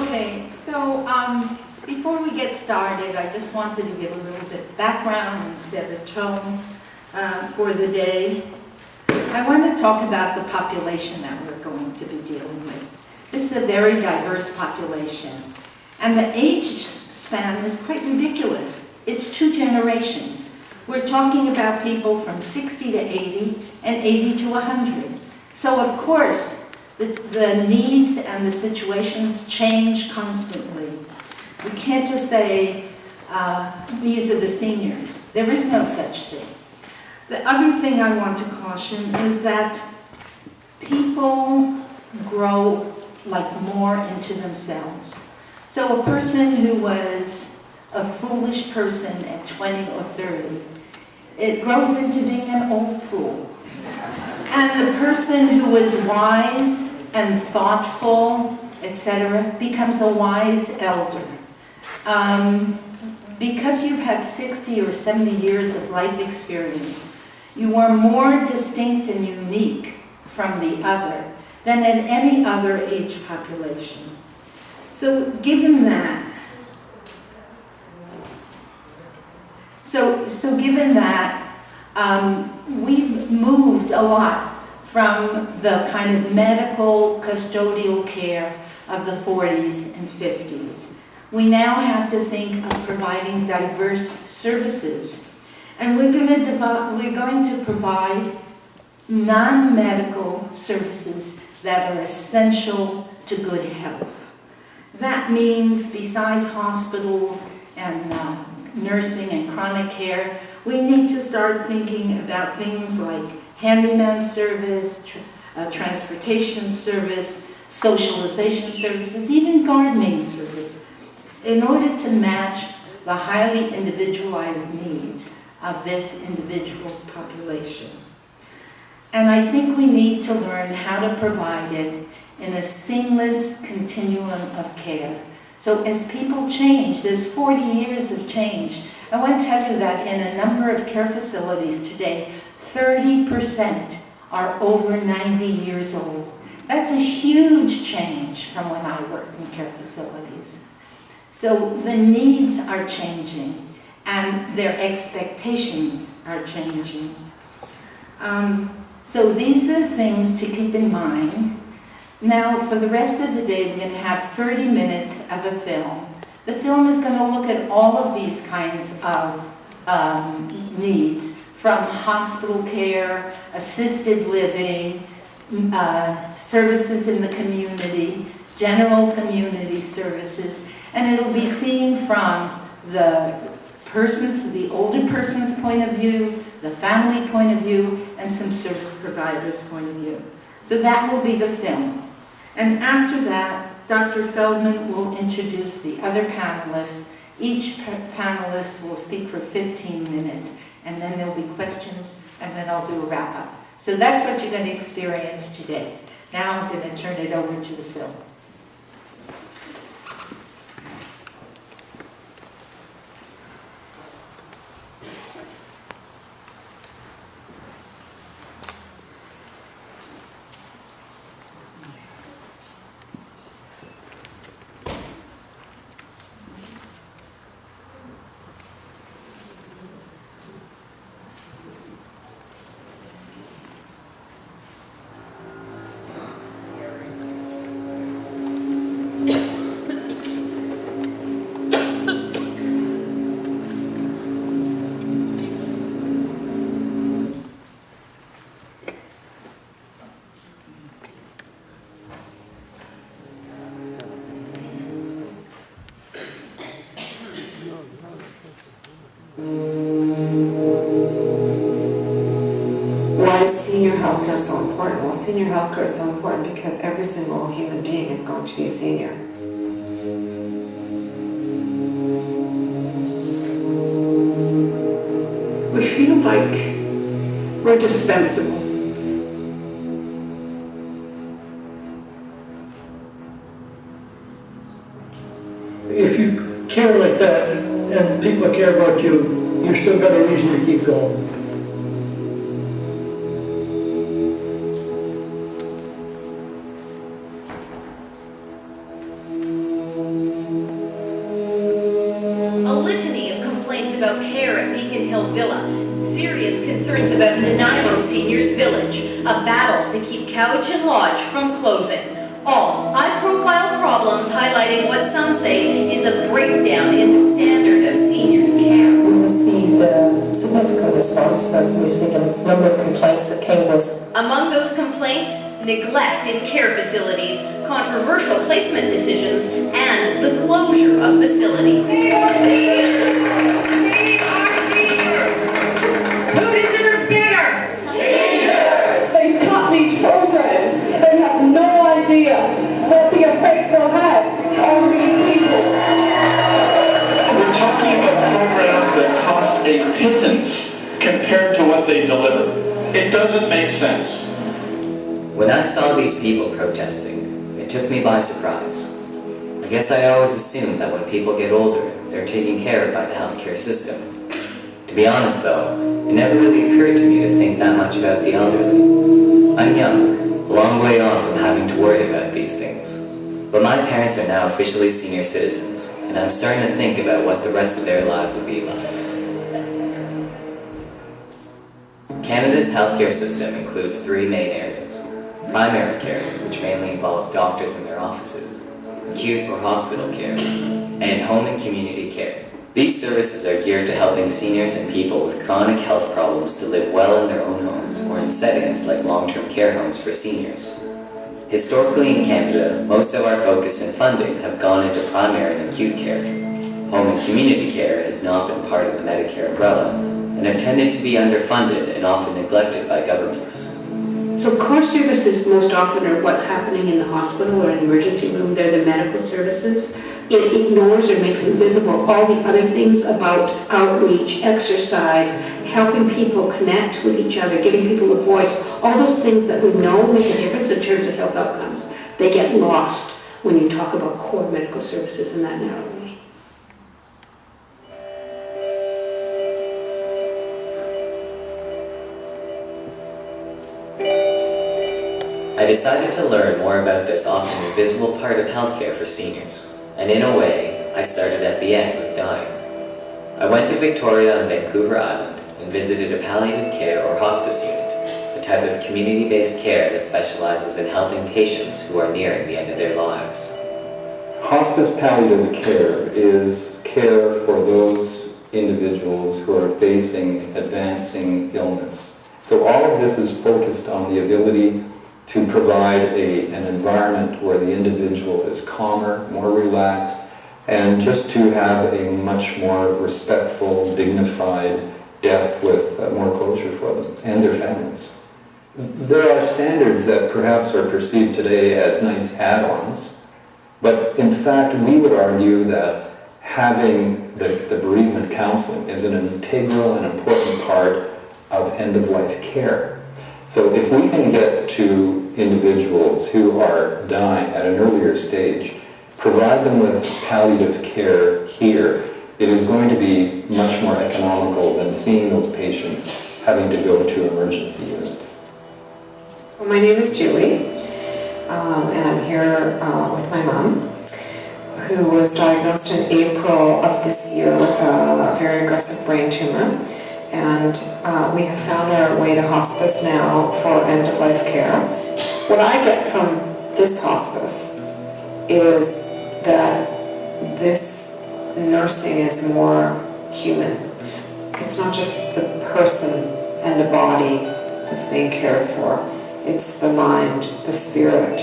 Okay, so before we get started, I just wanted to give a little bit of background and set a tone for the day. I want to talk about the population that we're going to be dealing with. This is a very diverse population, and the age span is quite ridiculous. It's 2 generations. We're talking about people from 60 to 80 and 80 to 100. So of course, the needs and the situations change constantly. We can't just say, these are the seniors. There is no such thing. The other thing I want to caution is that people grow like more into themselves. So a person who was a foolish person at 20 or 30, it grows into being an old fool. And the person who was wise and thoughtful, etc., becomes a wise elder. Because you've had 60 or 70 years of life experience, you are more distinct and unique from the other than at any other age population. So given that, we've moved a lot from the kind of medical custodial care of the 40s and 50s. We now have to think of providing diverse services. And we're going to provide non-medical services that are essential to good health. That means besides hospitals and nursing and chronic care, we need to start thinking about things like handyman service, transportation service, socialization services, even gardening service, in order to match the highly individualized needs of this individual population. And I think we need to learn how to provide it in a seamless continuum of care. So as people change, there's 40 years of change. I want to tell you that in a number of care facilities today, 30% are over 90 years old. That's a huge change from when I worked in care facilities. So the needs are changing, and their expectations are changing. So these are things to keep in mind. Now, for the rest of the day, we're going to have 30 minutes of a film. The film is going to look at all of these kinds of needs, from hospital care, assisted living, services in the community, general community services, and it'll be seen from the older person's point of view, the family point of view, and some service provider's point of view. So that will be the film. And after that, Dr. Feldman will introduce the other panelists. Each panelist will speak for 15 minutes, and then there'll be questions, and then I'll do a wrap-up. So that's what you're going to experience today. Now I'm going to turn it over to the film. Why is senior healthcare so important? Well, senior healthcare is so important because every single human being is going to be a senior. We feel like we're dispensable. If you care like that and people care about you, you're still got a reason to keep going. about care at Beacon Hill Villa, serious concerns about Nanaimo Seniors Village, a battle to keep Cowichan Lodge from closing. All high-profile problems highlighting what some say is a breakdown in the standard of seniors' care. We received a significant response. We received a number of complaints that came to us. Among those complaints, neglect in care facilities, controversial placement decisions, and the closure of facilities. Who deserves better? They cut these programs. They have no idea what the effect they'll have on these people. We're talking about programs that cost a pittance compared to what they deliver. It doesn't make sense. When I saw these people protesting, it took me by surprise. I guess I always assumed that when people get older, they're taken care of by the healthcare system. To be honest though, it never really occurred to me to think that much about the elderly. I'm young, a long way off from having to worry about these things. But my parents are now officially senior citizens, and I'm starting to think about what the rest of their lives will be like. Canada's healthcare system includes three main areas: primary care, which mainly involves doctors in their offices, acute or hospital care, and home and community care. These services are geared to helping seniors and people with chronic health problems to live well in their own homes or in settings like long-term care homes for seniors. Historically in Canada, most of our focus and funding have gone into primary and acute care. Home and community care has not been part of the Medicare umbrella and have tended to be underfunded and often neglected by governments. So core services most often are what's happening in the hospital or in the emergency room. They're the medical services. It ignores or makes invisible all the other things about outreach, exercise, helping people connect with each other, giving people a voice. All those things that we know make a difference in terms of health outcomes. They get lost when you talk about core medical services in that narrow way. I decided to learn more about this often invisible part of healthcare for seniors, and in a way, I started at the end with dying. I went to Victoria on Vancouver Island and visited a palliative care or hospice unit, a type of community-based care that specializes in helping patients who are nearing the end of their lives. Hospice palliative care is care for those individuals who are facing advancing illness. So all of this is focused on the ability to provide an environment where the individual is calmer, more relaxed, and just to have a much more respectful, dignified death with more closure for them and their families. There are standards that perhaps are perceived today as nice add-ons, but in fact we would argue that having the bereavement counseling is an integral and important part of end-of-life care. So if we can get to individuals who are dying at an earlier stage, provide them with palliative care here, it is going to be much more economical than seeing those patients having to go to emergency units. Well, my name is Julie, and I'm here with my mom, who was diagnosed in April of this year with a very aggressive brain tumor. And we have found our way to hospice now for end-of-life care. What I get from this hospice is that this nursing is more human. It's not just the person and the body that's being cared for. It's the mind, the spirit,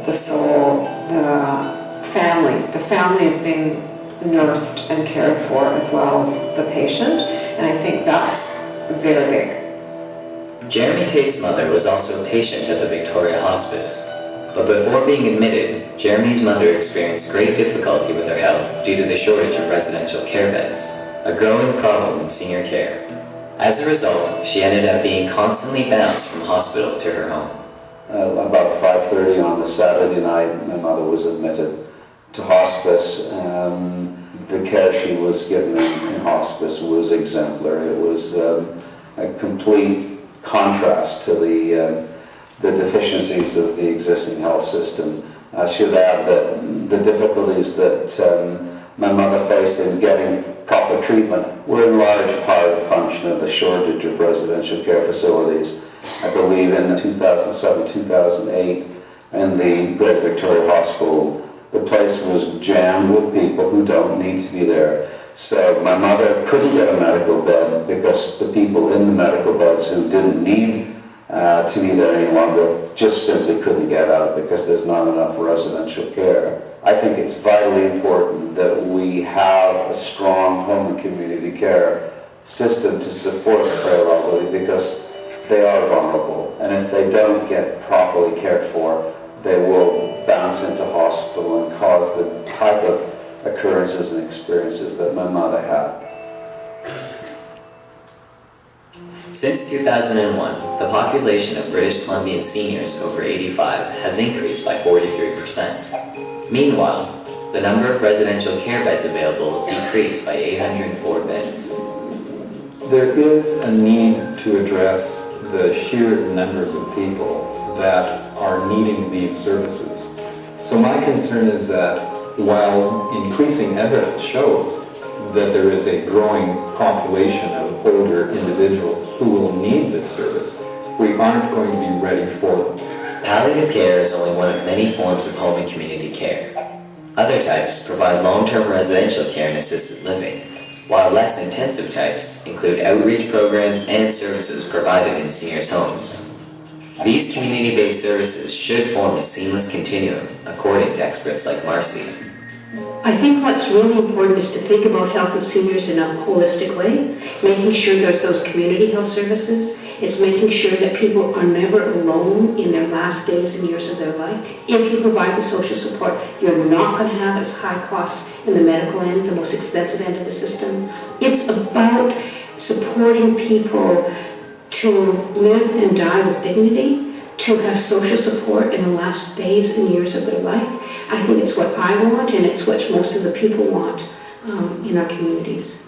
the soul, the family. The family is being nursed and cared for as well as the patient. And I think that's very big. Jeremy Tate's mother was also a patient at the Victoria Hospice, but before being admitted, Jeremy's mother experienced great difficulty with her health due to the shortage of residential care beds, a growing problem in senior care. As a result, she ended up being constantly bounced from hospital to her home. About 5:30 on the Saturday night, my mother was admitted to hospice. The care she was given in hospice was exemplary. It was a complete contrast to the deficiencies of the existing health system. I should add that the difficulties that my mother faced in getting proper treatment were in large part a function of the shortage of residential care facilities. I believe in 2007-2008 in the Great Victoria Hospital, the place was jammed with people who don't need to be there. So my mother couldn't get a medical bed because the people in the medical beds who didn't need to be there any longer just simply couldn't get out because there's not enough residential care. I think it's vitally important that we have a strong home and community care system to support the frail elderly because they are vulnerable, and if they don't get properly cared for, they will bounce into hospital and cause the type of occurrences and experiences that my mother had. Since 2001, the population of British Columbian seniors over 85 has increased by 43%. Meanwhile, the number of residential care beds available decreased by 804 beds. There is a need to address the sheer numbers of people that are needing these services. So my concern is that while increasing evidence shows that there is a growing population of older individuals who will need this service, we aren't going to be ready for them. Palliative care is only one of many forms of home and community care. Other types provide long-term residential care and assisted living, while less intensive types include outreach programs and services provided in seniors' homes. These community-based services should form a seamless continuum, according to experts like Marcy. I think what's really important is to think about health of seniors in a holistic way, making sure there's those community health services. It's making sure that people are never alone in their last days and years of their life. If you provide the social support, you're not going to have as high costs in the medical end, the most expensive end of the system. It's about supporting people to live and die with dignity, to have social support in the last days and years of their life. I think it's what I want, and it's what most of the people want in our communities.